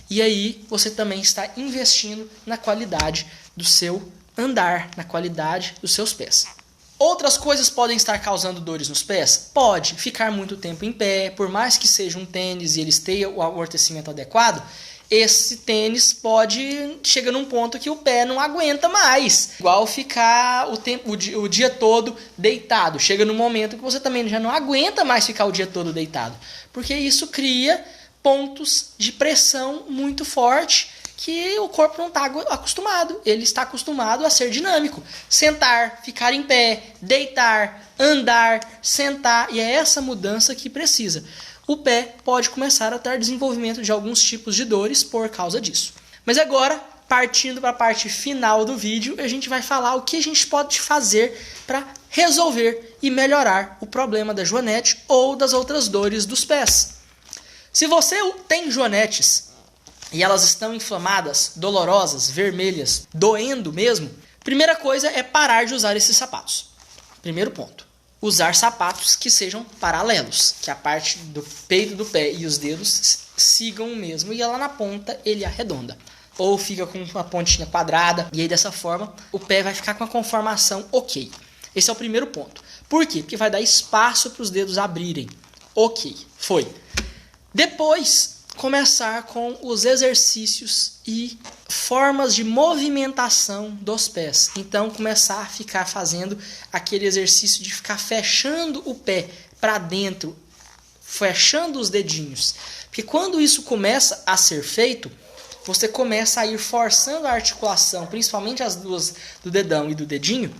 E aí você também está investindo na qualidade do seu andar, na qualidade dos seus pés. Outras coisas podem estar causando dores nos pés? Pode. Ficar muito tempo em pé, por mais que seja um tênis e eles tenham o amortecimento adequado, esse tênis pode chegar num ponto que o pé não aguenta mais. Igual ficar o dia todo deitado. Chega num momento que você também já não aguenta mais ficar o dia todo deitado. Porque isso cria pontos de pressão muito forte que o corpo não está acostumado. Ele está acostumado a ser dinâmico. Sentar, ficar em pé, deitar, andar, sentar. E é essa mudança que precisa. O pé pode começar a ter desenvolvimento de alguns tipos de dores por causa disso. Mas agora, partindo para a parte final do vídeo, a gente vai falar o que a gente pode fazer para resolver e melhorar o problema da joanete ou das outras dores dos pés. Se você tem joanetes e elas estão inflamadas, dolorosas, vermelhas, doendo mesmo, primeira coisa é parar de usar esses sapatos. Primeiro ponto. Usar sapatos que sejam paralelos, que a parte do peito do pé e os dedos sigam o mesmo e lá na ponta ele arredonda. Ou fica com uma pontinha quadrada e aí dessa forma o pé vai ficar com a conformação ok. Esse é o primeiro ponto. Por quê? Porque vai dar espaço para os dedos abrirem. Ok, foi. Depois, começar com os exercícios e formas de movimentação dos pés. Então, começar a ficar fazendo aquele exercício de ficar fechando o pé para dentro, fechando os dedinhos. Porque quando isso começa a ser feito, você começa a ir forçando a articulação, principalmente as duas do dedão e do dedinho,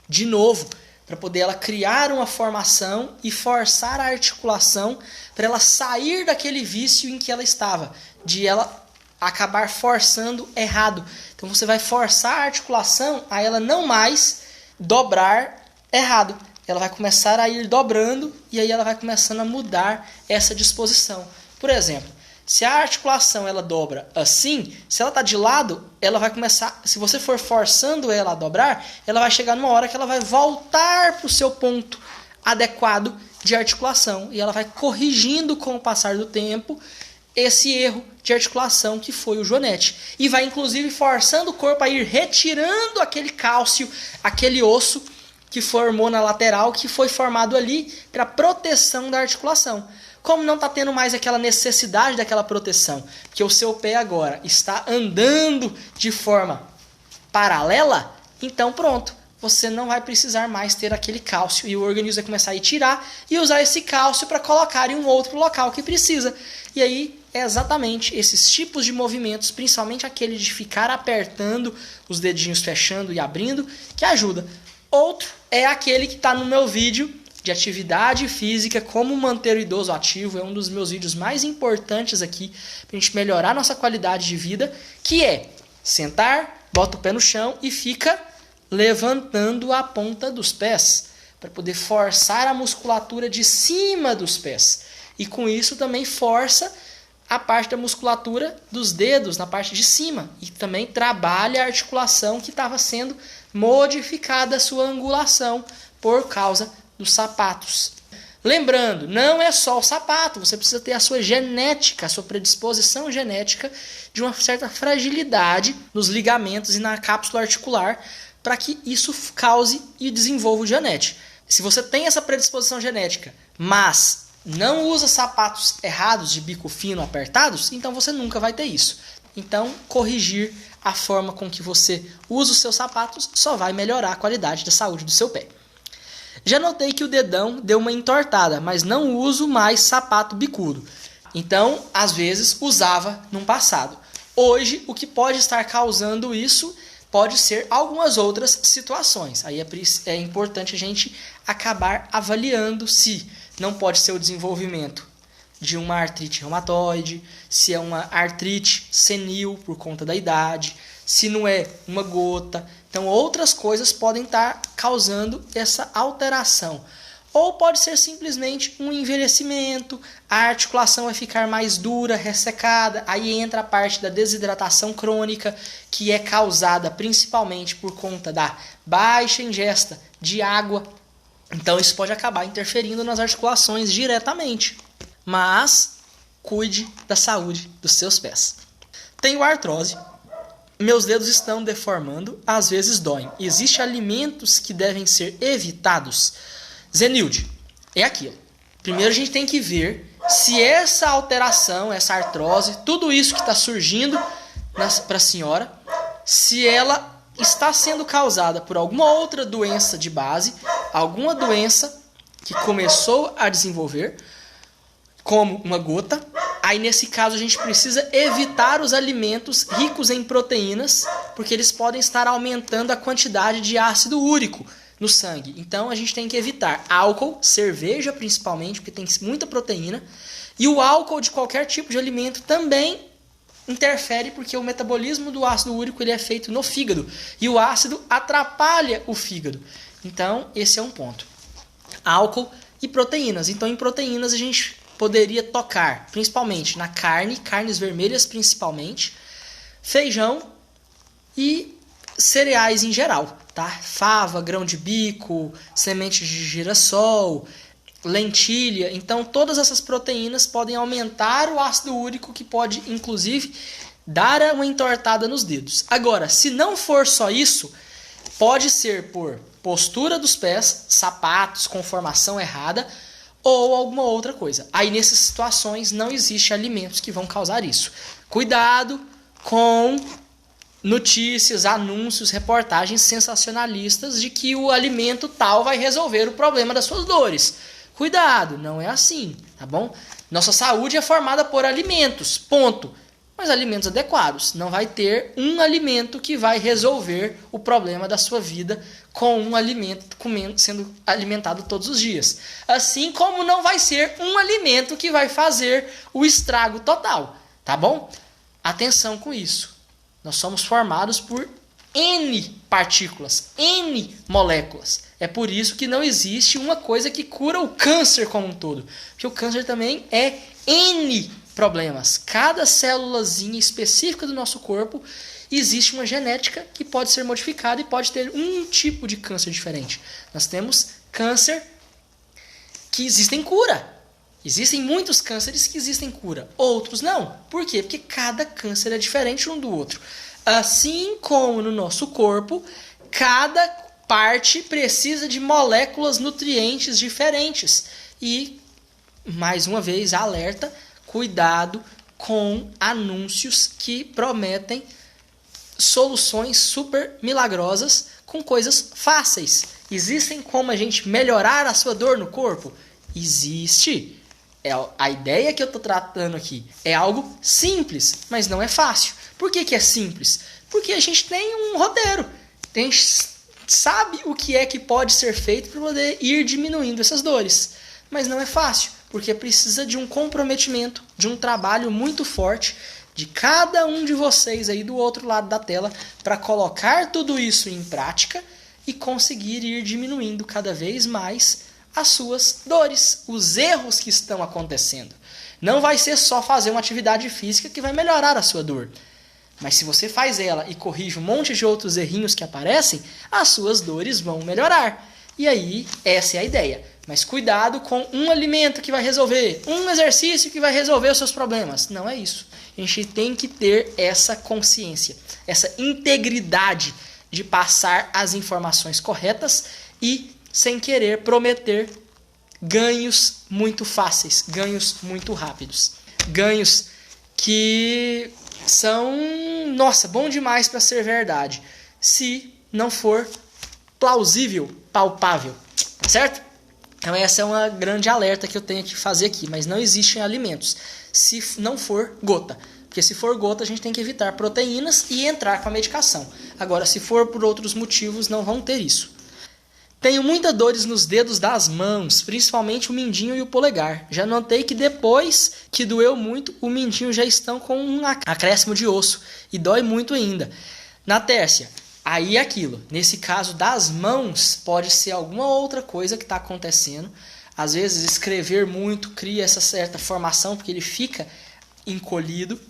de novo, para poder ela criar uma formação e forçar a articulação para ela sair daquele vício em que ela estava, de ela acabar forçando errado. Então você vai forçar a articulação a ela não mais dobrar errado. Ela vai começar a ir dobrando e aí ela vai começando a mudar essa disposição. Por exemplo, se a articulação ela dobra assim, se ela está de lado, ela vai começar, se você for forçando ela a dobrar, ela vai chegar numa hora que ela vai voltar para o seu ponto adequado de articulação. E ela vai corrigindo com o passar do tempo esse erro de articulação que foi o joanete. E vai inclusive forçando o corpo a ir retirando aquele cálcio, aquele osso que formou na lateral, que foi formado ali para proteção da articulação. Como não está tendo mais aquela necessidade daquela proteção, porque o seu pé agora está andando de forma paralela, então pronto, você não vai precisar mais ter aquele cálcio e o organismo vai começar a ir tirar e usar esse cálcio para colocar em um outro local que precisa. E aí é exatamente esses tipos de movimentos, principalmente aquele de ficar apertando os dedinhos, fechando e abrindo, que ajuda. Outro é aquele que está no meu vídeo de atividade física, como manter o idoso ativo, é um dos meus vídeos mais importantes aqui, para a gente melhorar nossa qualidade de vida, que é sentar, bota o pé no chão e fica levantando a ponta dos pés, para poder forçar a musculatura de cima dos pés. E com isso também força a parte da musculatura dos dedos na parte de cima. E também trabalha a articulação que estava sendo modificada a sua angulação por causa dos sapatos. Lembrando, não é só o sapato, você precisa ter a sua genética, a sua predisposição genética de uma certa fragilidade nos ligamentos e na cápsula articular para que isso cause e desenvolva o joanete. Se você tem essa predisposição genética, mas não usa sapatos errados de bico fino apertados, então você nunca vai ter isso. Então, corrigir a forma com que você usa os seus sapatos só vai melhorar a qualidade da saúde do seu pé. Já notei que o dedão deu uma entortada, mas não uso mais sapato bicudo. Então, às vezes, usava no passado. Hoje, o que pode estar causando isso pode ser algumas outras situações. Aí é importante a gente acabar avaliando se não pode ser o desenvolvimento de uma artrite reumatoide, se é uma artrite senil por conta da idade, se não é uma gota. Então outras coisas podem estar causando essa alteração. Ou pode ser simplesmente um envelhecimento, a articulação vai ficar mais dura, ressecada, aí entra a parte da desidratação crônica, que é causada principalmente por conta da baixa ingesta de água. Então isso pode acabar interferindo nas articulações diretamente. Mas cuide da saúde dos seus pés. Tenho artrose, Meus dedos estão deformando, às vezes doem. Existem alimentos que devem ser evitados? Zenilde, é aquilo. Primeiro a gente tem que ver se essa alteração, essa artrose, tudo isso que está surgindo para a senhora, se ela está sendo causada por alguma outra doença de base, alguma doença que começou a desenvolver, como uma gota. Aí nesse caso a gente precisa evitar os alimentos ricos em proteínas, porque eles podem estar aumentando a quantidade de ácido úrico no sangue. Então a gente tem que evitar álcool, cerveja principalmente, porque tem muita proteína. E o álcool de qualquer tipo de alimento também interfere, porque o metabolismo do ácido úrico ele é feito no fígado. E o ácido atrapalha o fígado. Então esse é um ponto. Álcool e proteínas. Então em proteínas a gente poderia tocar principalmente na carne, carnes vermelhas principalmente, feijão e cereais em geral, tá? Fava, grão de bico, sementes de girassol, lentilha. Então todas essas proteínas podem aumentar o ácido úrico, que pode inclusive dar uma entortada nos dedos. Agora, se não for só isso, pode ser por postura dos pés, sapatos com formação errada, ou alguma outra coisa. Aí nessas situações não existe alimentos que vão causar isso. Cuidado com notícias, anúncios, reportagens sensacionalistas de que o alimento tal vai resolver o problema das suas dores. Cuidado, não é assim, tá bom? Nossa saúde é formada por alimentos, ponto. Mas alimentos adequados. Não vai ter um alimento que vai resolver o problema da sua vida com um alimento sendo alimentado todos os dias. Assim como não vai ser um alimento que vai fazer o estrago total, tá bom? Atenção com isso. Nós somos formados por N partículas, N moléculas. É por isso que não existe uma coisa que cura o câncer como um todo. Porque o câncer também é N problemas. Cada célulazinha específica do nosso corpo existe uma genética que pode ser modificada e pode ter um tipo de câncer diferente. Nós temos câncer que existem cura. Existem muitos cânceres que existem cura. Outros não. Por quê? Porque cada câncer é diferente um do outro. Assim como no nosso corpo, cada parte precisa de moléculas nutrientes diferentes. E, mais uma vez, alerta, cuidado com anúncios que prometem soluções super milagrosas com coisas fáceis. Existem como a gente melhorar a sua dor no corpo? Existe. A ideia que eu estou tratando aqui é algo simples, mas não é fácil. Por que é simples? Porque a gente tem um roteiro. A gente sabe o que é que pode ser feito para poder ir diminuindo essas dores. Mas não é fácil, porque precisa de um comprometimento, de um trabalho muito forte de cada um de vocês aí do outro lado da tela para colocar tudo isso em prática e conseguir ir diminuindo cada vez mais as suas dores, os erros que estão acontecendo. Não vai ser só fazer uma atividade física que vai melhorar a sua dor. Mas se você faz ela e corrige um monte de outros errinhos que aparecem, as suas dores vão melhorar. E aí, essa é a ideia. Mas cuidado com um alimento que vai resolver, um exercício que vai resolver os seus problemas. Não é isso. A gente tem que ter essa consciência, essa integridade de passar as informações corretas e, sem querer, prometer ganhos muito fáceis, ganhos muito rápidos. Ganhos que são, nossa, bom demais para ser verdade, se não for plausível, palpável, certo? Então essa é uma grande alerta que eu tenho que fazer aqui, mas não existem alimentos se não for gota, porque se for gota a gente tem que evitar proteínas e entrar com a medicação. Agora, se for por outros motivos, não vão ter isso. Tenho muitas dores nos dedos das mãos, principalmente o mindinho e o polegar. Já notei que depois que doeu muito, o mindinho já estão com um acréscimo de osso e dói muito ainda. Na Tércia, aí é aquilo. Nesse caso das mãos, pode ser alguma outra coisa que está acontecendo. Às vezes escrever muito cria essa certa formação, porque ele fica encolhido.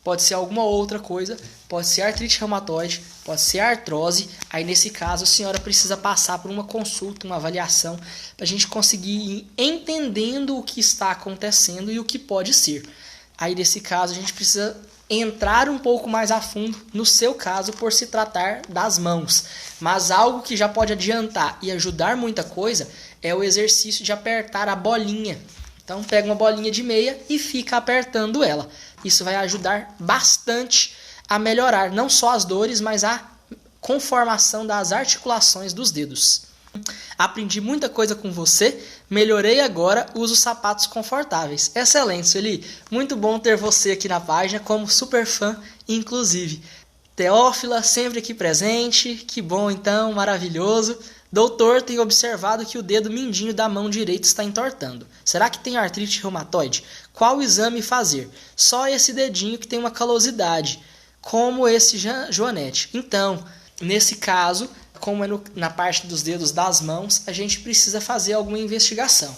Pode ser alguma outra coisa, pode ser artrite reumatoide, pode ser artrose. Aí nesse caso a senhora precisa passar por uma consulta, uma avaliação, para a gente conseguir ir entendendo o que está acontecendo e o que pode ser. Aí nesse caso a gente precisa entrar um pouco mais a fundo no seu caso por se tratar das mãos. Mas algo que já pode adiantar e ajudar muita coisa é o exercício de apertar a bolinha. Então pega uma bolinha de meia e fica apertando ela. Isso vai ajudar bastante a melhorar não só as dores, mas a conformação das articulações dos dedos. Aprendi muita coisa com você, melhorei agora, uso sapatos confortáveis. Excelente, Sueli. Muito bom ter você aqui na página como super fã, inclusive. Teófila, sempre aqui presente. Que bom então, maravilhoso. Doutor, tem observado que o dedo mindinho da mão direita está entortando. Será que tem artrite reumatoide? Qual exame fazer? Só esse dedinho que tem uma calosidade, como esse joanete. Então, nesse caso, como é na parte dos dedos das mãos, a gente precisa fazer alguma investigação.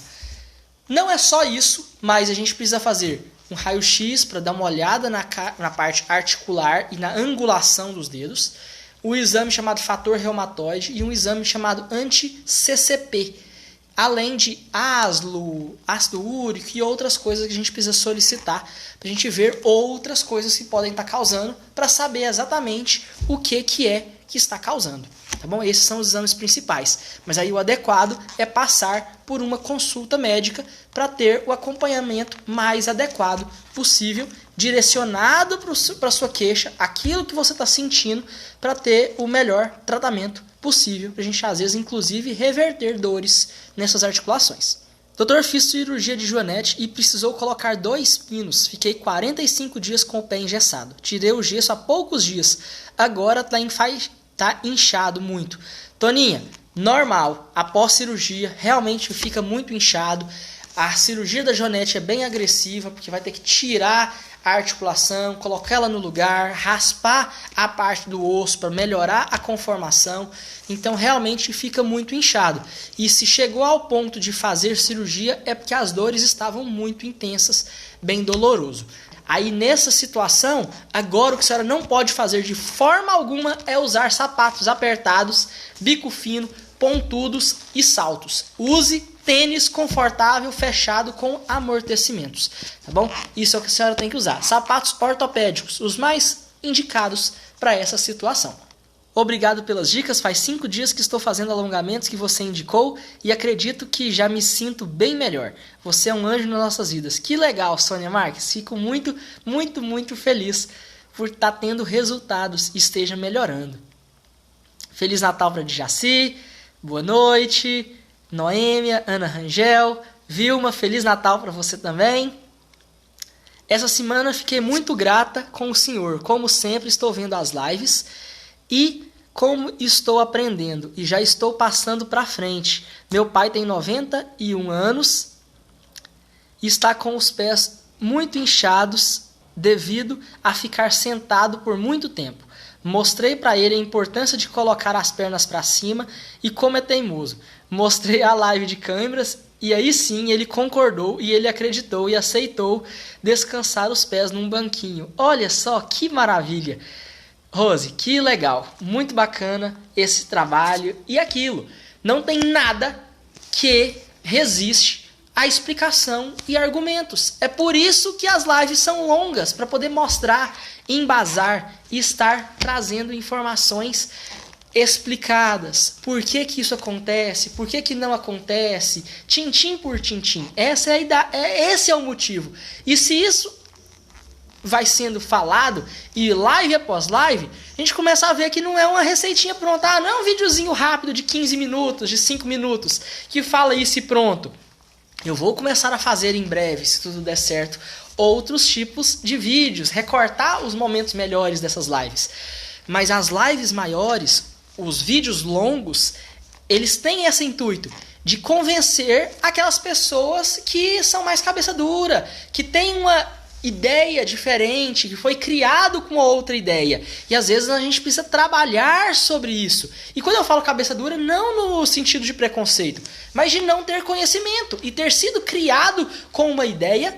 Não é só isso, mas a gente precisa fazer um raio-x para dar uma olhada na parte articular e na angulação dos dedos, o exame chamado fator reumatoide e um exame chamado anti-CCP, além de ácido úrico e outras coisas que a gente precisa solicitar para a gente ver outras coisas que podem estar causando para saber exatamente o que é que está causando. Tá bom? Esses são os exames principais. Mas aí o adequado é passar por uma consulta médica para ter o acompanhamento mais adequado possível, direcionado para a sua queixa, aquilo que você está sentindo, para ter o melhor tratamento possível, para a gente, às vezes, inclusive, reverter dores nessas articulações. Doutor, fiz cirurgia de joanete e precisou colocar 2 pinos. Fiquei 45 dias com o pé engessado. Tirei o gesso há poucos dias. Agora tá inchado muito. Toninha, normal. Após cirurgia, realmente fica muito inchado. A cirurgia da joanete é bem agressiva, porque vai ter que tirar a articulação, colocar ela no lugar, raspar a parte do osso para melhorar a conformação. Então realmente fica muito inchado. E se chegou ao ponto de fazer cirurgia é porque as dores estavam muito intensas, bem doloroso. Aí nessa situação, agora o que a senhora não pode fazer de forma alguma é usar sapatos apertados, bico fino, pontudos e saltos. Use tênis confortável fechado com amortecimentos, tá bom? Isso é o que a senhora tem que usar. Sapatos ortopédicos, os mais indicados para essa situação. Obrigado pelas dicas, faz 5 dias que estou fazendo alongamentos que você indicou e acredito que já me sinto bem melhor. Você é um anjo nas nossas vidas. Que legal, Sônia Marques. Fico muito, muito, muito feliz por estar tendo resultados e esteja melhorando. Feliz Natal para Djaci, boa noite, Noêmia, Ana Rangel, Vilma, Feliz Natal para você também. Essa semana fiquei muito grata com o senhor. Como sempre, estou vendo as lives e como estou aprendendo e já estou passando para frente. Meu pai tem 91 anos e está com os pés muito inchados devido a ficar sentado por muito tempo. Mostrei para ele a importância de colocar as pernas para cima e como é teimoso. Mostrei a live de câimbras e aí sim ele concordou e ele acreditou e aceitou descansar os pés num banquinho. Olha só que maravilha! Rose, que legal, muito bacana esse trabalho e aquilo. Não tem nada que resiste à explicação e argumentos. É por isso que as lives são longas, para poder mostrar, embasar e estar trazendo informações explicadas. Por que que isso acontece, por que que não acontece, tintim por tintim. Esse é o motivo. E se isso vai sendo falado e live após live, a gente começa a ver que não é uma receitinha pronta. Não é um videozinho rápido de 15 minutos, de 5 minutos, que fala isso e pronto. Eu vou começar a fazer em breve, se tudo der certo, outros tipos de vídeos, recortar os momentos melhores dessas lives. Mas as lives maiores, os vídeos longos, eles têm esse intuito de convencer aquelas pessoas que são mais cabeça dura, que têm uma ideia diferente, que foi criado com outra ideia. E às vezes a gente precisa trabalhar sobre isso. E quando eu falo cabeça dura, não no sentido de preconceito, mas de não ter conhecimento e ter sido criado com uma ideia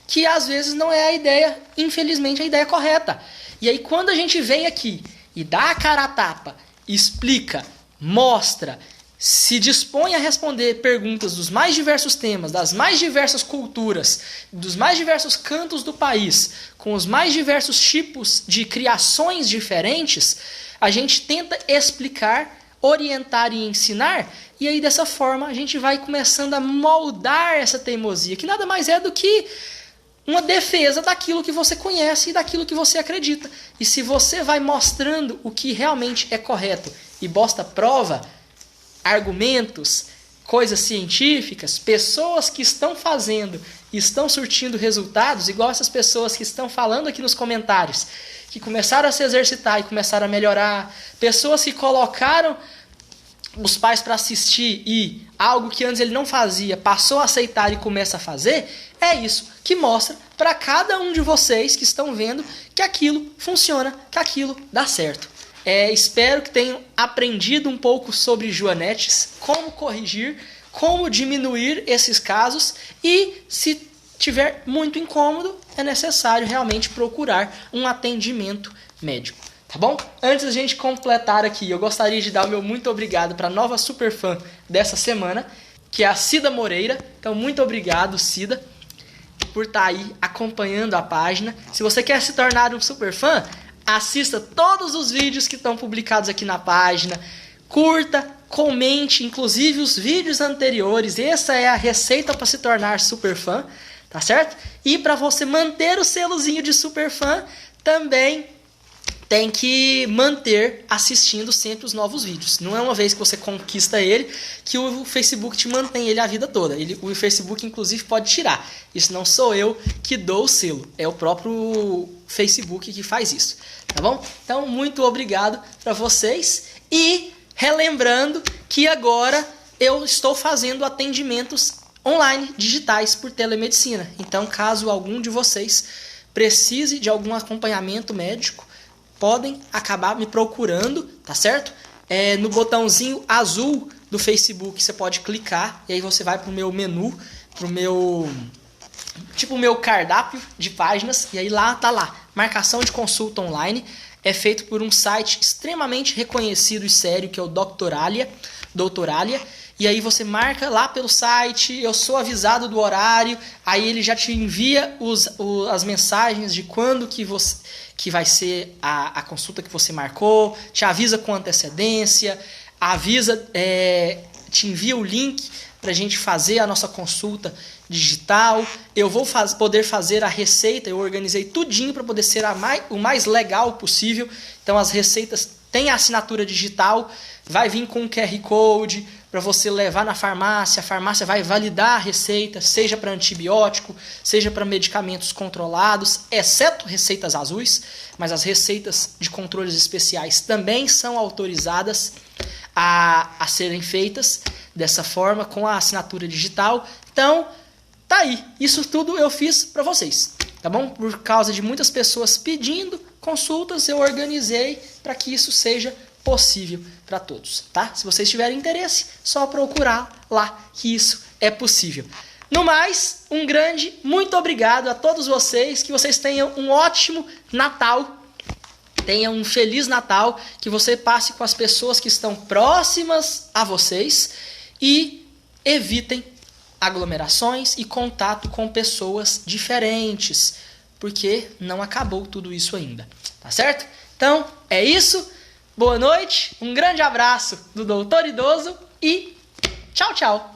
que às vezes não é a ideia, infelizmente, a ideia correta. E aí quando a gente vem aqui e dá a cara a tapa, explica, mostra, se dispõe a responder perguntas dos mais diversos temas, das mais diversas culturas, dos mais diversos cantos do país, com os mais diversos tipos de criações diferentes, a gente tenta explicar, orientar e ensinar, e aí dessa forma a gente vai começando a moldar essa teimosia, que nada mais é do que uma defesa daquilo que você conhece e daquilo que você acredita. E se você vai mostrando o que realmente é correto e bosta prova, argumentos, coisas científicas, pessoas que estão fazendo e estão surtindo resultados, igual essas pessoas que estão falando aqui nos comentários, que começaram a se exercitar e começaram a melhorar, pessoas que colocaram os pais para assistir e algo que antes ele não fazia, passou a aceitar e começa a fazer, é isso que mostra para cada um de vocês que estão vendo que aquilo funciona, que aquilo dá certo. Espero que tenham aprendido um pouco sobre joanetes, como corrigir, como diminuir esses casos e, se tiver muito incômodo, é necessário realmente procurar um atendimento médico. Tá bom? Antes da gente completar aqui, eu gostaria de dar o meu muito obrigado para a nova superfã dessa semana, que é a Cida Moreira. Então, muito obrigado, Cida, por estar aí acompanhando a página. Se você quer se tornar um superfã, assista todos os vídeos que estão publicados aqui na página, curta, comente, inclusive os vídeos anteriores. Essa é a receita para se tornar superfã, tá certo? E para você manter o selozinho de superfã, também tem que manter assistindo sempre os novos vídeos. Não é uma vez que você conquista ele que o Facebook te mantém ele a vida toda. O Facebook, inclusive, pode tirar. Isso não sou eu que dou o selo. É o próprio Facebook que faz isso. Tá bom? Então, muito obrigado para vocês. E relembrando que agora eu estou fazendo atendimentos online, digitais, por telemedicina. Então, caso algum de vocês precise de algum acompanhamento médico, podem acabar me procurando, tá certo? No botãozinho azul do Facebook você pode clicar e aí você vai pro meu menu, pro meu cardápio de páginas, e aí tá lá, marcação de consulta online. É feito por um site extremamente reconhecido e sério, que é o Doutoralia. E aí você marca lá pelo site, eu sou avisado do horário, aí ele já te envia as mensagens de quando que vai ser a consulta que você marcou, te avisa com antecedência, te envia o link para a gente fazer a nossa consulta digital. Eu vou poder fazer a receita, eu organizei tudinho para poder ser o mais legal possível. Então as receitas têm a assinatura digital, vai vir com um QR Code para você levar na farmácia, a farmácia vai validar a receita, seja para antibiótico, seja para medicamentos controlados, exceto receitas azuis, mas as receitas de controles especiais também são autorizadas a serem feitas dessa forma, com a assinatura digital. Então, tá aí, isso tudo eu fiz para vocês, tá bom? Por causa de muitas pessoas pedindo consultas, eu organizei para que isso seja possível para todos, tá? Se vocês tiverem interesse, só procurar lá que isso é possível. No mais, um grande muito obrigado a todos vocês, que vocês tenham um ótimo Natal, tenham um Feliz Natal, que você passe com as pessoas que estão próximas a vocês e evitem aglomerações e contato com pessoas diferentes, porque não acabou tudo isso ainda, tá certo? Então, é isso. Boa noite, um grande abraço do Doutor Idoso e tchau, tchau!